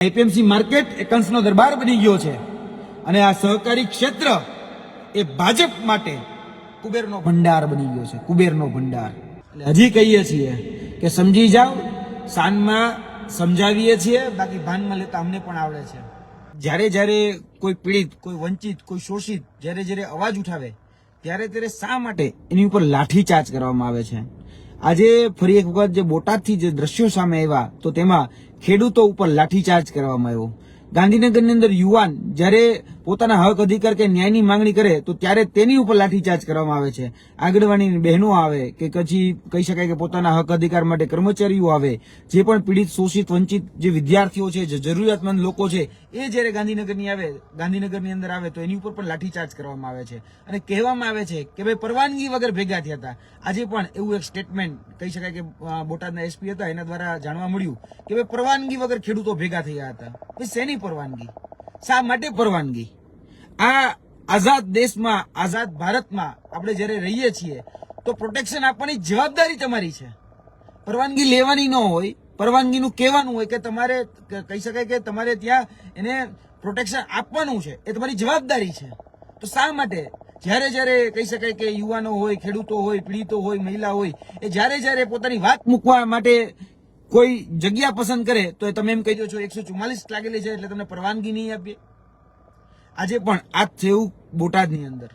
APMC market એ કંસનો દરબાર બની ગયો છે અને આ સહકારી ક્ષેત્ર એ ભાજપ માટે કુબેરનો ભંડાર બની ગયો છે, કુબેરનો ભંડાર. એટલે હજી કહીએ છીએ કે સમજી જાઓ, સાનમાં સમજાવીએ છીએ, બાકી ભાનમાં લેતા અમને પણ આવડે છે. જ્યારે જ્યારે કોઈ પીડિત, કોઈ વંચિત, કોઈ શોષિત જ્યારે અવાજ ઉઠાવે ત્યારે શા માટે એની ઉપર લાઠીચાર્જ કરવામાં આવે છે? આજે ફરી એક વખત જે બોટાદથી જે દ્રશ્યો સામે આવ્યા તો તેમાં ખેડૂતો ઉપર લાઠીચાર્જ કરવામાં આવ્યો. ગાંધીનગરની અંદર યુવાન જ્યારે પોતાના હક અધિકાર કે ન્યાયની માંગણી કરે તો ત્યારે તેની ઉપર લાઠીચાર્જ કરવામાં આવે છે. આગેવાનીની બહેનો આવે કે પછી કહી શકાય કે પોતાના હક અધિકાર માટે કર્મચારીઓ આવે, જે પણ પીડિત, શોષિત, વંચિત જે વિદ્યાર્થીઓ છે, જે જરૂરિયાતમંદ લોકો છે, એ જ્યારે ગાંધીનગરની અંદર આવે તો એની ઉપર પણ લાઠીચાર્જ કરવામાં આવે છે અને કહેવામાં આવે છે કે ભાઈ પરવાનગી વગર ભેગા થયા હતા. આજે પણ એવું એક સ્ટેટમેન્ટ કહી શકાય કે બોટાદના એસપી હતા એના દ્વારા જાણવા મળ્યું કે ભાઈ પરવાનગી વગર ખેડૂતો ભેગા થયા હતા. ભાઈ શેની પરવાનગી? શા માટે પરવાનગી? આ આઝાદ દેશમાં, આઝાદ ભારતમાં આપણે જ્યારે રહીએ છીએ તો પ્રોટેક્શન આપવાની જવાબદારી તમારી છે. પરવાનગી લેવાની ન હોય, પરવાનગીનું કહેવાનું હોય કે તમારે કહી શકાય કે તમારે ત્યાં એને પ્રોટેક્શન આપવાનું છે, એ તમારી જવાબદારી છે. તો શા માટે જ્યારે કહી શકાય કે યુવાનો હોય, ખેડૂતો હોય, પીડિતો હોય, મહિલા હોય, એ જ્યારે પોતાની વાત મૂકવા માટે કોઈ જગ્યા પસંદ કરે તો તમે એમ કહી દો છો 144 લાગેલી છે એટલે તમને પરવાનગી નહીં આપીએ. આજે પણ આ થયું બોટાદની અંદર.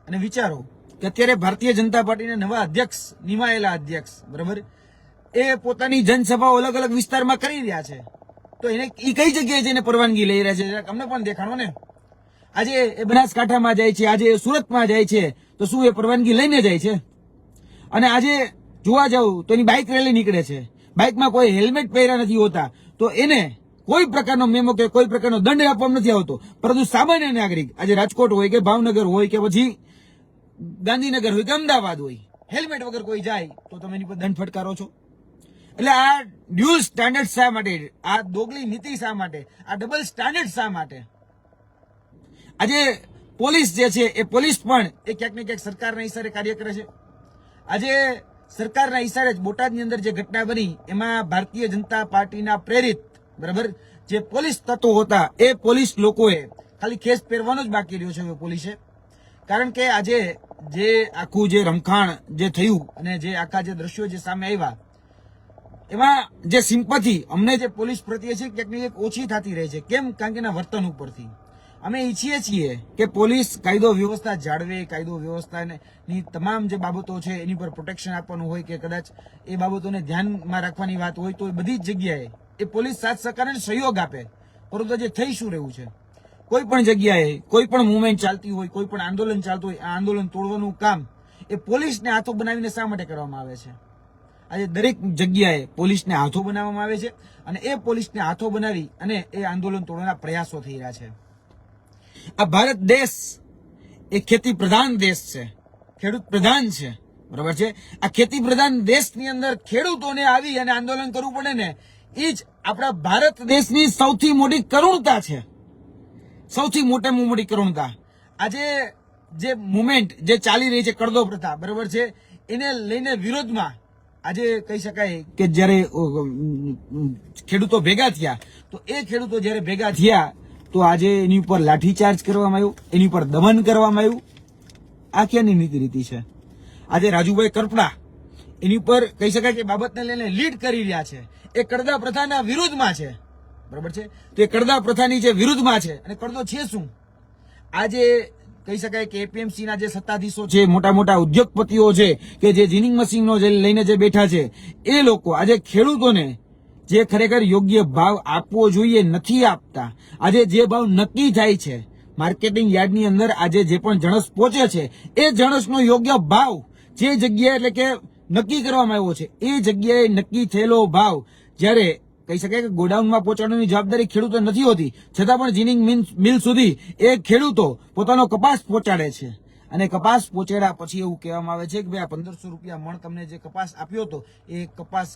અને વિચારો કે અત્યારે ભારતીય જનતા પાર્ટીના નવા અધ્યક્ષ, નિમાયેલા અધ્યક્ષ, બરાબર, એ પોતાની જનસભાઓ અલગ અલગ વિસ્તારમાં કરી રહ્યા છે તો એને એ કઈ જગ્યાએ જઈને પરવાનગી લઈ રહ્યા છે? અમને પણ દેખાડો ને. આજે એ બનાસકાંઠામાં જાય છે, આજે સુરતમાં જાય છે તો શું એ પરવાનગી લઈને જાય છે? અને આજે જોવા જાવ તો એની બાઇક રેલી નીકળે છે, બાઇકમાં કોઈ હેલ્મેટ પહેર્યા નથી હોતા તો એને કોઈ પ્રકારનો મેમો કે કોઈ પ્રકારનો દંડ આપવામાં નથી આવતો. પરંતુ સામાન્ય નાગરિક આજે રાજકોટ હોય કે ભાવનગર હોય કે પછી ગાંધીનગર હોય કે અમદાવાદ હોય, હેલ્મેટ વગર કોઈ જાય તો તમે એની પર દંડ ફટકારો છો. એટલે આ ડ્યુઅલ સ્ટાન્ડર્ડ શા માટે? આ દોગલી નીતિ શા માટે? આ ડબલ સ્ટાન્ડર્ડ શા માટે? આજે પોલીસ જે છે એ પોલીસ પણ એ ક્યાંક ને ક્યાંક સરકારના ઈશારે કાર્ય કરે છે. આજે સરકારના ઈશારે જ બોટાદની અંદર જે ઘટના બની એમાં ભારતીય જનતા પાર્ટીના પ્રેરિત, બરાબર, જે પોલીસ તત્વો હતા એ પોલીસ લોકોએ ખાલી ખેસ પહેરવાનો જ બાકી રહ્યો છે પોલીસે. કારણ કે આજે જે આખું જે રમખાણ જે થયું અને જે આખા જે દ્રશ્યો જે સામે આવ્યા એમાં જે સિમ્પથી અમને જે પોલીસ પ્રત્યે છે ક્યાંક ને ક્યાંક ઓછી થતી રહે છે. કેમ? કારણ કે એના વર્તન ઉપરથી અમે ઈચ્છીએ છીએ કે પોલીસ કાયદો વ્યવસ્થા જાળવે, કાયદો વ્યવસ્થાની તમામ જે બાબતો છે એની પર પ્રોટેક્શન આપવાનું હોય કે કદાચ એ બાબતોને ધ્યાનમાં રાખવાની વાત હોય તો એ બધી જ જગ્યાએ એ પોલીસ સાથ સહકાર અને સહયોગ આપે. પરંતુ જે થઈ શું રહ્યું છે, કોઈ પણ જગ્યાએ કોઈ પણ મુવમેન્ટ ચાલતી હોય, કોઈ પણ આંદોલન ચાલતું હોય, આ આંદોલન તોડવાનું કામ એ પોલીસને હાથો બનાવીને શા માટે કરવામાં આવે છે? આજે દરેક જગ્યાએ પોલીસને હાથો બનાવવામાં આવે છે અને એ પોલીસને હાથો બનાવી અને એ આંદોલન તોડવાના પ્રયાસો થઈ રહ્યા છે. આ ભારત દેશ એ ખેતી પ્રધાન દેશ છે, ખેડૂત પ્રધાન છે, બરાબર છે. આ ખેતી પ્રધાન દેશની અંદર ખેડૂતોને આવી અને આંદોલન કરવું પડે ને એ જ આપણા ભારત દેશની સૌથી મોટી કરુણતા છે, સૌથી મોટામાં મોટી કરુણતા. આજે જે મુવમેન્ટ જે ચાલી રહી છે કરદો પ્રથા, બરાબર છે, એને લઈને વિરોધમાં આજે કહી શકાય કે જ્યારે ખેડૂતો ભેગા થયા તો એ ખેડૂતો જ્યારે ભેગા થયા તો આજે એની ઉપર લાઠીચાર્જ કરવામાં આવ્યું, એની ઉપર દમન કરવામાં આવ્યું. આ ક્યાંની નીતિ રીતિ છે? આજે રાજુભાઈ કરપડા એની ઉપર કહી શકાય કે બાબતને લઈને લીડ કરી રહ્યા છે. એ કરદા પ્રથાના વિરુદ્ધમાં છે, બરાબર છે. તો એ કરદા પ્રથાની જે વિરુદ્ધમાં છે અને કરદો છે શું? આજે કહી શકાય કે એપીએમસી ના જે સત્તાધીશો છે, મોટા મોટા ઉદ્યોગપતિઓ છે કે જે જીનિંગ મશીનો લઈને જે બેઠા છે, એ લોકો આજે ખેડૂતોને જે ખરેખર યોગ્ય ભાવ આપવો જોઈએ નથી આપતા. આજે જે ભાવ નક્કી થાય છે માર્કેટિંગ યાર્ડની અંદર, આજે જે પણ જણસ પહોંચે છે એ જણસનો યોગ્ય ભાવ જે જગ્યાએ એટલે કે નક્કી કરવામાં આવ્યો છે એ જગ્યાએ નક્કી થયેલો ભાવ જ્યારે કહી શકાય કે ગોડાઉનમાં પહોંચાડવાની જવાબદારી ખેડૂતો નથી હોતી, છતાં પણ જીનિંગ મિલ સુધી એ ખેડૂતો પોતાનો કપાસ પહોંચાડે છે. અને કપાસ પહોંચાડ્યા પછી એવું કહેવામાં આવે છે કે ભાઈ આ 1500 રૂપિયા મણ તમને જે કપાસ આપ્યો હતો એ કપાસ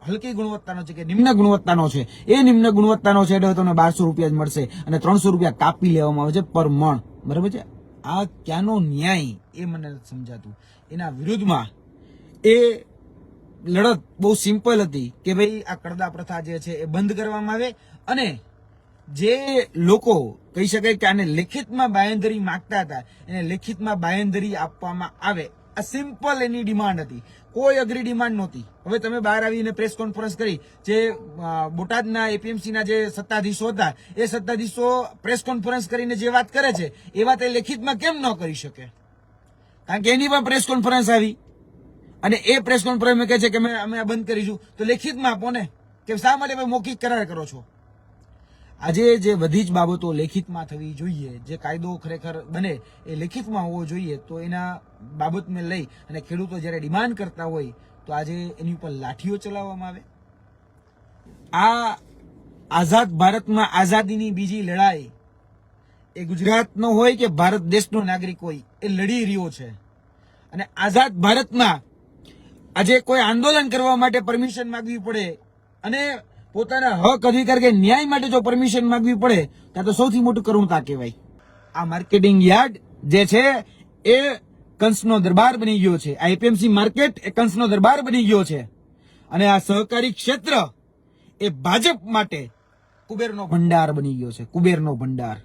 હલકી ગુણવત્તાનો છે કે નિમ્ન ગુણવત્તાનો છે, એ નિમ્ન ગુણવત્તાનો છે એટલે તમને 1200 રૂપિયા જ મળશે અને 300 રૂપિયા કાપી લેવામાં આવે છે પર મણ, બરાબર છે. આ ક્યાંનો ન્યાય એ મને નથી સમજાતું. એના વિરુદ્ધમાં એ લડત બહુ સિમ્પલ હતી કે ભાઈ આ કરદા પ્રથા જે છે એ બંધ કરવામાં આવે અને જે લોકો કહી શકાય કે આને લેખિતમાં બાંયધરી માંગતા હતા એને લેખિતમાં બાંયધરી આપવામાં આવે, આ સિમ્પલ એની ડિમાન્ડ હતી, કોઈ અઘરી ડિમાન્ડ નહોતી. હવે તમે બહાર આવીને પ્રેસ કોન્ફરન્સ કરી, જે બોટાદના એપીએમસીના જે સત્તાધીશો હતા એ સત્તાધીશો પ્રેસ કોન્ફરન્સ કરીને જે વાત કરે છે એ વાત એ લેખિતમાં કેમ ન કરી શકે? કારણ કે એની પણ પ્રેસ કોન્ફરન્સ આવી અને એ પ્રેસ કોન્ફરન્સમાં કહે છે કે અમે આ બંધ કરીશું, તો લેખિતમાં આપો ને, કે શા માટે મૌખિક કરાર કરો છો? આજે જે બધી જ બાબતો લેખિતમાં થવી જોઈએ, જે કાયદો ખરેખર બને એ લેખિતમાં હોવો જોઈએ, તો એના બાબતને લઈ અને ખેડૂતો જ્યારે ડિમાન્ડ કરતા હોય તો આજે એની ઉપર લાઠીઓ ચલાવવામાં આવે. આ આઝાદ ભારતમાં આઝાદીની બીજી લડાઈ એ ગુજરાતનો હોય કે ભારત દેશનો નાગરિક હોય એ લડી રહ્યો છે. અને આઝાદ ભારતમાં આજે કોઈ આંદોલન કરવા માટે પરમિશન માંગવી પડે અને પોતાના હક અધિકાર કે ન્યાય માટે જો પરમિશન માંગવી પડે ત્યાં તો સૌથી મોટું કરુણતા કહેવાય. આ માર્કેટિંગ યાર્ડ જે છે એ કંસનો દરબાર બની ગયો છે. આ એપીએમસી માર્કેટ એ કંસનો દરબાર બની ગયો છે અને આ સહકારી ક્ષેત્ર એ ભાજપ માટે કુબેરનો ભંડાર બની ગયો છે. કુબેરનો ભંડાર.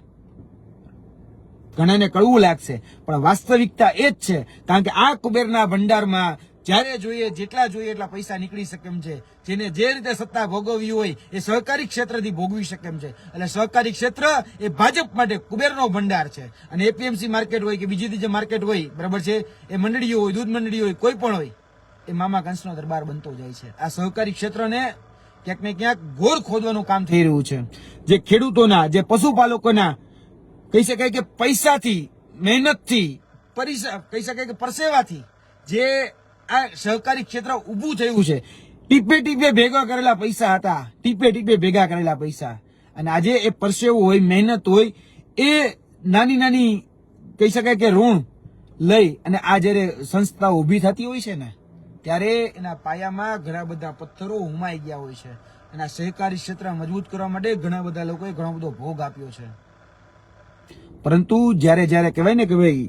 ઘણાને કડવું લાગશે પણ વાસ્તવિકતા એ જ છે, કારણ કે આ કુબેરના ભંડારમાં જ્યારે જોઈએ જેટલા જોઈએ એટલા પૈસા નીકળી શકે એમ છે. જેને જે રીતે સત્તા ભોગવવી હોય એ સહકારી ક્ષેત્રથી ભોગવી શકે એમ છે. એટલે સહકારી ક્ષેત્ર એ ભાજપ માટે કુબેરનો ભંડાર છે. અને એપીએમસી માર્કેટ હોય કે બીજી જે માર્કેટ હોય, બરાબર છે, એ મંડળીઓ હોય, દૂધ મંડળી હોય, કોઈ પણ હોય, એ મામા કંસનો દરબાર બનતો જાય છે. આ સહકારી ક્ષેત્રને ક્યાંક ને ક્યાંક ઘોર ખોદવાનું કામ થઈ રહ્યું છે. જે ખેડૂતોના, જે પશુપાલકોના કહી શકાય કે પૈસાથી, મહેનતથી, કહી શકાય કે પરસેવાથી જે આ સહકારી ક્ષેત્ર ઊભું થયું છે, ટીપે ટીપે ભેગા કરેલા પૈસા હતા, ટીપે ટીપે ભેગા કરેલા પૈસા. અને આજે એ પરસેવો હોય, મહેનત હોય, એ નાની નાની કહી શકાય કે ઋણ લઈ અને આ જ્યારે સંસ્થાઓ ઊભી થતી હોય છે ને, ત્યારે એના પાયામાં ઘણા બધા પથ્થરો હુમાઈ ગયા હોય છે. અને આ સહકારી ક્ષેત્ર મજબૂત કરવા માટે ઘણા બધા લોકોએ ઘણો બધો ભોગ આપ્યો છે. પરંતુ જ્યારે કહેવાય ને કે ભાઈ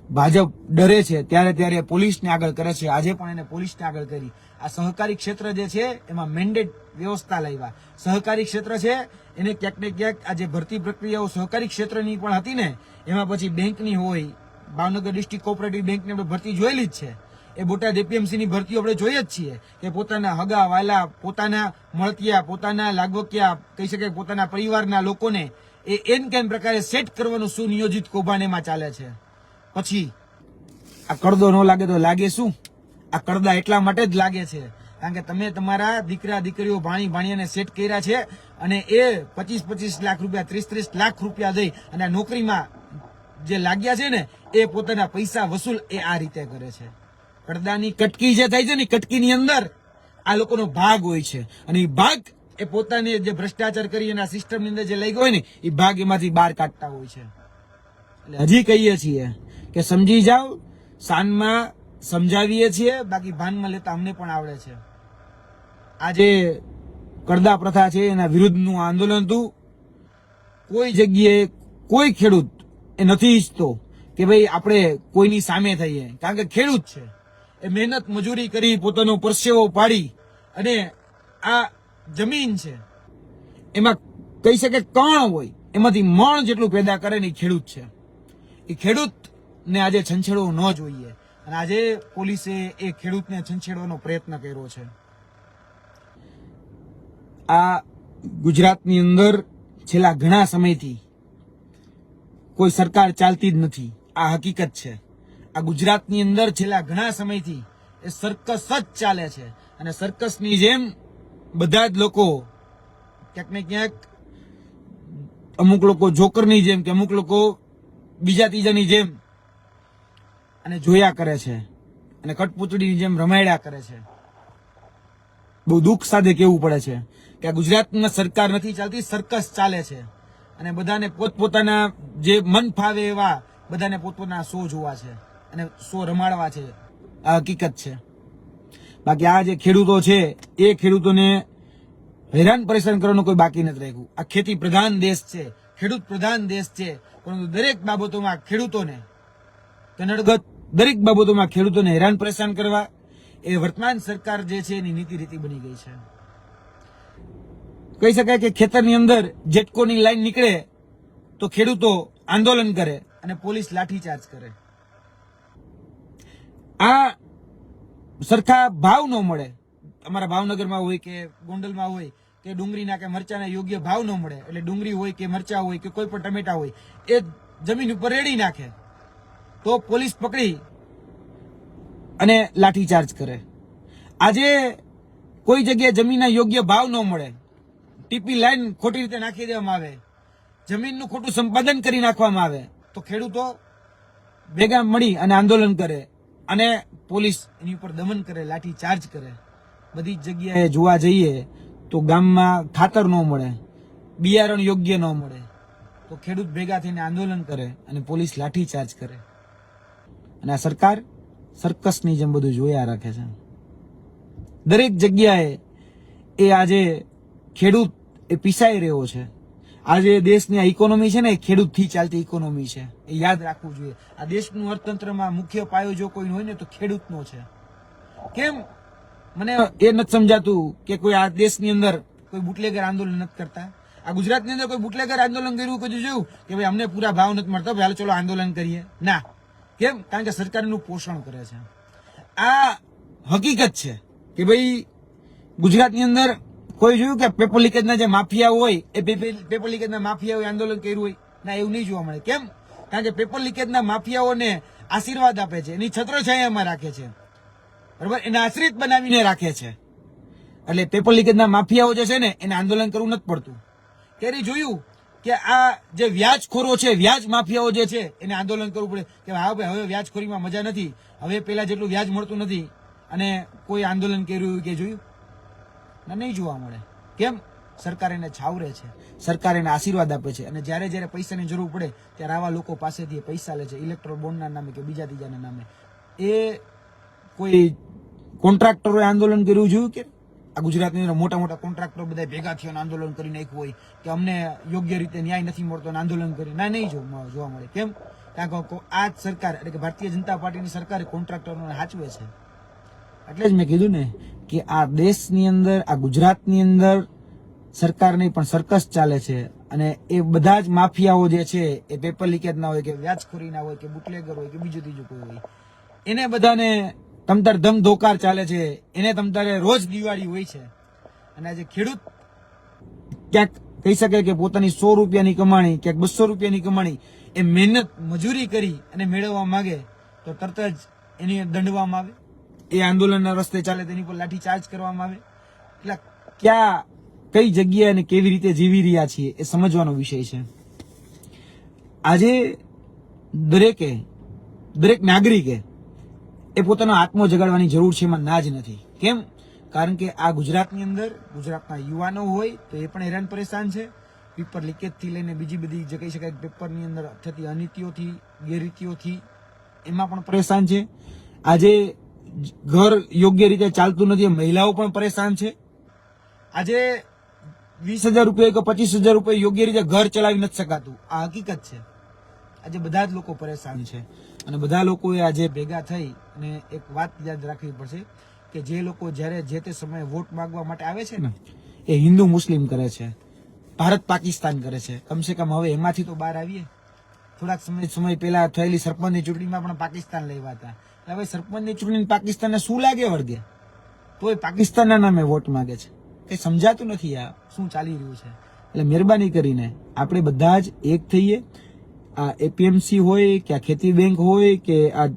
ભાજપ ડરે છે ત્યારે પોલીસને આગળ કરે છે. આજે પણ એને પોલીસને આગળ કરી. આ સહકારી ક્ષેત્ર જે છે એમાં મેન્ડેટ વ્યવસ્થા લાવ્યા. સહકારી ક્ષેત્ર છે એને ક્યાંક ને ક્યાંક આ જે ભરતી પ્રક્રિયાઓ સહકારી ક્ષેત્રની પણ હતી ને, એમાં પછી બેંકની હોય, ભાવનગર ડિસ્ટ્રિક્ટ કોઓપરેટિવ બેંકની આપણે ભરતી જોયેલી જ છે. એ બોટાદ એપીએમસી ની ભરતીઓ આપણે જોઈએ જ છીએ કે પોતાના હગા વાલા, પોતાના મળતિયા, પોતાના લાગવકિયા, કહી શકાય પોતાના પરિવારના લોકોને એ એન કેન પ્રકારે સેટ કરવાનું સુનિયોજિત કૌભાંડ એમાં ચાલે છે. પછી આ કડદો ન લાગે તો લાગે શું? આ કડદા એટલા માટે જ લાગે છે કારણ કે તમે તમારા દીકરા દીકરીઓ, ભાણી ભાણિયાને સેટ કર્યા છે અને એ 25-25 લાખ રૂપિયા, 30-30 લાખ રૂપિયા દઈ અને આ નોકરીમાં જે લાગ્યા છે ને એ પોતાના પૈસા વસૂલ એ આ રીતે કરે છે. કડદાની કટકી જે થાય છે ને, કટકીની અંદર આ લોકોનો ભાગ હોય છે અને એ ભાગ એ પોતાને જે ભ્રષ્ટાચાર કરી અને સિસ્ટમની અંદર જે લઈ ગયો હોય ને એ ભાગ એમાંથી બહાર કાઢતા હોય છે. એટલે હજી કહીએ છીએ કે સમજી જાઓ, શાનમાં સમજાવીએ છીએ, બાકી ભાનમાં લેતા અમને પણ આવડે છે. આજે કડદા પ્રથા છે એના વિરુદ્ધનું આંદોલન હતું. કોઈ જગ્યાએ કોઈ ખેડૂત એ નથી ઈચ્છતો કે ભાઈ આપણે કોઈની સામે થઈએ, કારણ કે ખેડૂત છે એ મહેનત મજૂરી કરી પોતાનો પરસેવો પાડી અને આ જમીન છે એમાં કહી શકે કણ હોય એમાંથી મણ જેટલું પેદા કરે ને ખેડૂત છે. એ ખેડૂતને આજે છંછેડવો ન જોઈએ અને આજે પોલીસે એ ખેડૂતને છંછેડવાનો પ્રયત્ન કર્યો છે. આ ગુજરાતની અંદર છેલ્લા ઘણા સમયથી કોઈ સરકાર ચાલતી જ નથી. આ હકીકત છે. આ ગુજરાતની અંદર છેલ્લા ઘણા સમયથી એ સર્કસ જ ચાલે છે અને સર્કસની જેમ બધા જ લોકો ક્યાંક ને ક્યાંક, અમુક લોકો જોકરની જેમ કે અમુક લોકો બીજા ત્રીજાની જેમ અને જોયા કરે છે અને કઠપૂતળીની જેમ રમાયડા કરે છે. બહુ દુઃખ સાથે કહેવું પડે છે કે આ ગુજરાતમાં સરકાર નથી ચાલતી, સર્કસ ચાલે છે અને બધાને પોતપોતાના જે મન ફાવે એવા બધાને પોતપોતાના શો જોવા છે અને શો રમાડવા છે. આ હકીકત છે. બાકી આ જે ખેડૂતો છે એ ખેડૂતોને હેરાન પરેશાન કરવાનું કોઈ બાકી નથી રાખ્યું. આ ખેતી પ્રધાન દેશ છે, ખેડૂત પ્રધાન દેશ છે, પરંતુ દરેક બાબતોમાં ખેડૂતોને, કનડગત દરેક બાબતોમાં ખેડૂતોને હેરાન પરેશાન કરવા એ વર્તમાન સરકાર જે છે એની નીતિ રીતિ બની ગઈ છે. કહી શકાય કે ખેતરની અંદર જેટકોની લાઈન નીકળે તો ખેડૂતો આંદોલન કરે અને પોલીસ લાઠીચાર્જ કરે. આ સરખા ભાવ ન મળે, અમારા ભાવનગરમાં હોય કે ગોંડલમાં હોય કે ડુંગળીના કે મરચાના યોગ્ય ભાવ ન મળે એટલે ડુંગળી હોય કે મરચા હોય કે કોઈ પણ ટમેટા હોય એ જમીન ઉપર રેડી નાખે તો પોલીસ પકડી અને લાઠીચાર્જ કરે. આજે કોઈ જગ્યાએ જમીનના યોગ્ય ભાવ ન મળે, ટીપી લાઈન ખોટી રીતે નાખી દેવામાં આવે, જમીનનું ખોટું સંપાદન કરી નાખવામાં આવે તો ખેડૂતો ભેગા મળી અને આંદોલન કરે અને પોલીસ એની ઉપર દમન કરે, લાઠીચાર્જ કરે. બધી જ જગ્યાએ જોવા જઈએ તો ગામમાં ખાતર ન મળે, બિયારણ યોગ્ય ન મળે તો ખેડૂત ભેગા થઈને આંદોલન કરે અને પોલીસ લાઠીચાર્જ કરે. અને આ સરકાર સર્કસની જેમ બધું જોયા રાખે છે. દરેક જગ્યાએ એ આજે ખેડૂત એ પીસાઈ રહ્યો છે. આજે દેશની આ ઇકોનોમી છે ને એ ખેડૂતથી ચાલતી ઇકોનોમી છે, એ યાદ રાખવું જોઈએ. આ દેશનું અર્થતંત્રમાં મુખ્ય પાયો જો કોઈ હોય ને તો ખેડૂતનો છે. કેમ મને એ નથી સમજાતું કે કોઈ આ દેશની અંદર કોઈ બુટલેગર આંદોલન નથી કરતા. આ ગુજરાતની અંદર કોઈ બુટલેગર આંદોલન કર્યું કદી જોયું કે ભાઈ અમને પૂરા ભાવ નથી મળતા, ભાઈ ચલો આંદોલન કરીએ? ના. કેમ? કારણ કે સરકાર એનું પોષણ કરે છે. આ હકીકત છે કે ભાઈ ગુજરાતની અંદર કોઈ જોયું કે પેપર લીકેજના જે માફિયા હોય એ પેપર લીકેજના માફિયાઓએ આંદોલન કર્યું હોય? ના, એવું નહીં જોવા મળે. કેમ? કારણ કે પેપર લીકેજના માફિયાઓને આશીર્વાદ આપે છે, એની છત્રછાયામાં રાખે છે, બરાબર, એને આશ્રિત બનાવીને રાખે છે. એટલે પેપર લીકેજના માફિયાઓ જે છે ને એને આંદોલન કરવું નથી પડતું. ત્યારે જોયું કે આ જે વ્યાજખોરો છે, વ્યાજ માફિયાઓ જે છે એને આંદોલન કરવું પડે કે હા ભાઈ હવે વ્યાજખોરીમાં મજા નથી, હવે પેલા જેટલું વ્યાજ મળતું નથી, અને કોઈ આંદોલન કર્યું કે જોયું? ના, નહીં જોવા મળે. કેમ? સરકાર એને છાવરે છે, સરકાર એને આશીર્વાદ આપે છે, અને જ્યારે જ્યારે પૈસાની જરૂર પડે ત્યારે આવા લોકો પાસેથી પૈસા લે છે, ઇલેક્ટ્રોલ બોન્ડના નામે કે બીજા ત્રીજાના નામે. એ કોઈ કોન્ટ્રાક્ટરોએ આંદોલન કર્યું જોયું કે? આ ગુજરાતની અંદર મોટા મોટા કોન્ટ્રાક્ટરો બધા ભેગા થઈને આંદોલન કરી નાખ્યું હોય કે અમને યોગ્ય રીતે ન્યાય નથી મળતો અને આંદોલન કરી? ના, નહીં જોવા મળે. કેમ? કારણ કે આ જ સરકાર એટલે કે ભારતીય જનતા પાર્ટીની સરકાર કોન્ટ્રાક્ટરોને હાચવે છે. એટલે જ મેં કીધું ને કે આ દેશની અંદર, આ ગુજરાતની અંદર સરકાર નહીં પણ સર્કસ ચાલે છે. અને એ બધા જ માફિયાઓ જે છે એ પેપર લીકેજના હોય કે વ્યાજખોરીના હોય કે બુટલેગર હોય કે બીજું ત્રીજું કોઈ હોય, એને બધાને તમતાર ધમ ધોકાર ચાલે છે. એને તમતારે રોજ દિવાળી હોય છે. અને આજે ખેડૂત ક્યાંક કહી શકે કે પોતાની 100 રૂપિયાની કમાણી, ક્યાંક 200 રૂપિયાની કમાણી એ મહેનત મજૂરી કરી અને મેળવવા માંગે તો તરત જ એની દંડવામાં આવે, એ આંદોલનના રસ્તે ચાલે તેની પર લાઠીચાર્જ કરવામાં આવે. એટલે ક્યાં કઈ જગ્યાએ અને કેવી રીતે જીવી રહ્યા છીએ એ સમજવાનો વિષય છે. આજે દરેક નાગરિકે એ પોતાનો આત્મો જગાડવાની જરૂર છે, એમાં ના જ નથી. કેમ? કારણ કે આ ગુજરાતની અંદર ગુજરાતના યુવાનો હોય તો એ પણ હેરાન પરેશાન છે. પેપર લીકેજથી લઈને બીજી બધી જે કહી શકાય પેપરની અંદર થતી અનીતિઓથી, ગેરરીતિઓથી એમાં પણ પરેશાન છે. આજે ઘર યોગ્ય રીતે ચાલતું નથી, મહિલાઓ પણ પરેશાન છે. આજે 20,000 રૂપિયા કે 25,000 રૂપિયા યોગ્ય રીતે ઘર ચલાવી નથી શકાતું. આ હકીકત છે. આજે બધા જ લોકો પરેશાન છે. અને બધા લોકોએ આજે ભેગા થઈ અને એક વાત યાદ રાખવી પડશે કે જે લોકો જ્યારે જે તે સમયે વોટ માંગવા માટે આવે છે ને એ હિન્દુ મુસ્લિમ કરે છે, ભારત પાકિસ્તાન કરે છે. કમસે કમ હવે એમાંથી તો બહાર આવીએ. થોડાક સમય પહેલા થયેલી સરપંચની ચૂંટણીમાં પણ પાકિસ્તાન લેવા હતા. હવે સરપંચની ચૂંટણી પાકિસ્તાનને શું લાગે વળગે? તો એ પાકિસ્તાનના નામે વોટ માંગે છે. કઈ સમજાતું નથી આ શું ચાલી રહ્યું છે. એટલે મહેરબાની કરીને આપણે બધા જ એક થઈએ. આ એપીએમસી હોય કે આ ખેતી બેંક હોય કે આ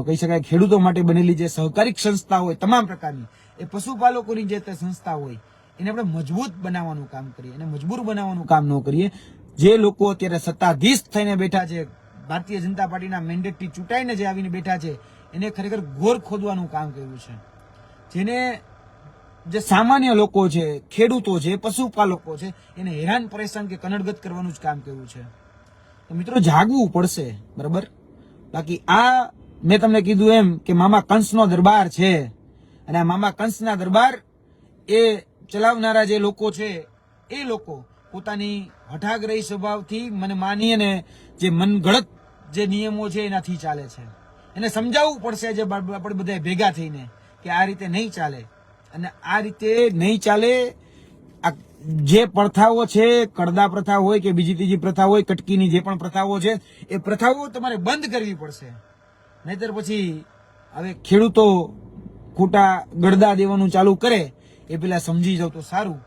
કહી શકાય ખેડૂતો માટે બનેલી જે સહકારી સંસ્થા હોય તમામ પ્રકારની, એ પશુપાલકોની જે તે સંસ્થા હોય એને આપણે મજબૂત બનાવવાનું કામ કરીએ, એને મજબૂર બનાવવાનું કામ ન કરીએ. જે લોકો અત્યારે સત્તાધીશ થઈને બેઠા છે, ભારતીય જનતા પાર્ટીના મેન્ડેટથી ચૂંટાઈને જે આવીને બેઠા છે, એને ખરેખર ઘોર ખોદવાનું કામ કર્યું છે. જેને જે સામાન્ય લોકો છે, ખેડૂતો છે, પશુપાલકો છે, એને હેરાન પરેશાન કે કનડગત કરવાનું જ કામ કર્યું છે. તો મિત્રો જાગવું પડશે, બરાબર. બાકી આ મેં તમને કીધું એમ કે મામા કંસનો દરબાર છે, અને આ મામા કંસના દરબાર એ ચલાવનારા જે લોકો છે એ લોકો પોતાની હઠાગ્રહી સ્વભાવથી મને માની અને જે મનગળત જે નિયમો છે એનાથી ચાલે છે. એને સમજાવવું પડશે જે આપણે બધા ભેગા થઈને કે આ રીતે નહીં ચાલે. અને આ રીતે નહીં ચાલે. આ જે પ્રથાઓ છે, કડદા પ્રથા હોય કે બીજી ત્રીજી પ્રથા હોય, કટકીની જે પણ પ્રથાઓ છે, એ પ્રથાઓ તમારે બંધ કરવી પડશે. નહીતર પછી હવે ખેડૂતો ખોટા ગડદા દેવાનું ચાલુ કરે એ પેલા સમજી જાવ તો સારું.